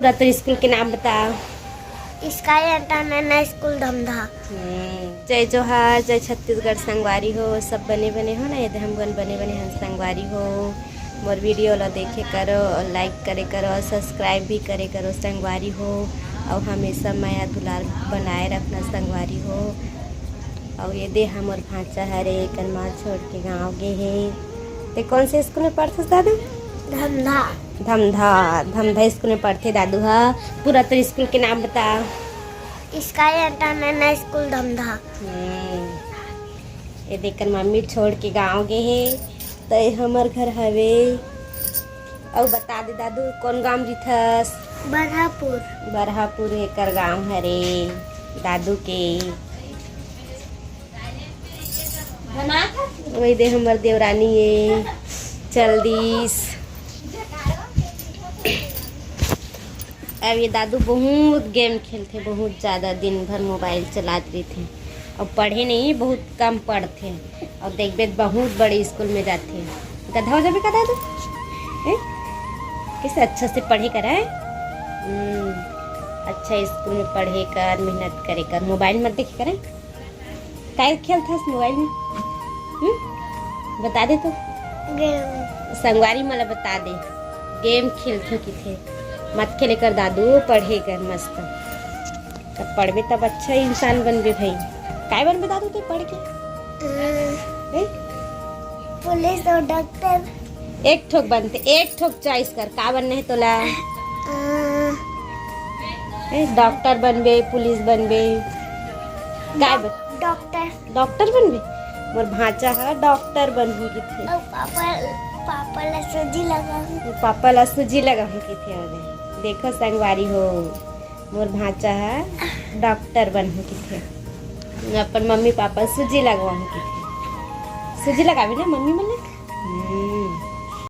पूरा तो स्कूल के नाम बता। Sky international school Dhamdha. जय जोहार, जय छत्तीसगढ़। संगवारी हो सब बने बने हो ना, यदि हम बने बने हम संगवारी हो। मोर वीडियो ला देखे करो और लाइक करे करो और सब्सक्राइब भी करे करो संगवारी हो। और हमेशा माया दुलार बनाए रखना संगवारी हो। और ये दे हमर भांचा हरे कनमा छोड़ के गाँव गे हे। ते कौन से स्कूल में पढ़ते दादू? धमधा। धमधा धमधा स्कूल में पढ़ते दादू हा। पूरा तो स्कूल के नाम बता। Sky international school Dhamdha. ये देखकर मम्मी छोड़ के गाँव गे हे तो हमर घर हवे। और बता दे दादू कौन गाँव रिथस? बरहापुर। बरहापुर एकर गाँव हरे दादू के। वही दे हमर देवरानी ये चल दीस। अब ये दादू बहुत गेम खेलते, बहुत ज़्यादा दिन भर मोबाइल चलाते रही थे और पढ़े नहीं, बहुत कम पढ़ते। और देखबे बहुत बड़े स्कूल में जाते। गधा हो जाबे का दादू? कैसे अच्छा से पढ़े कर है। अच्छा स्कूल में पढ़े कर, मेहनत करे कर, मोबाइल मत देखे करे। क्या खेलता है मोबाइल में? बता दे तो। गेम। संगवारी मला बता दे। गेम खेलते कि थे, मत खेले कर दादू, पढ़े कर मस्त। तब पढ़बे तब अच्छा इंसान बनबे भाई। काय बनबे दादू ते पढ़ के? पुलिस और डॉक्टर। एक ठोक बनते, एक ठोक चॉइस कर का बनने है तोला। डॉक्टर बनबे, पुलिस बनबे, काय बन? डॉक्टर। डॉक्टर बनबे? मोर भांचा है डॉक्टर बनहु की थे। और पापा ला सूजी लगाऊं। पापा ला सूजी लगाऊं की थे। देखो संगवारी हो, मोर भांचा है डॉक्टर बनहु की थे। अपन मम्मी पापा सूजी लगवाऊं की थे। सूजी लगावी ना मम्मी मन।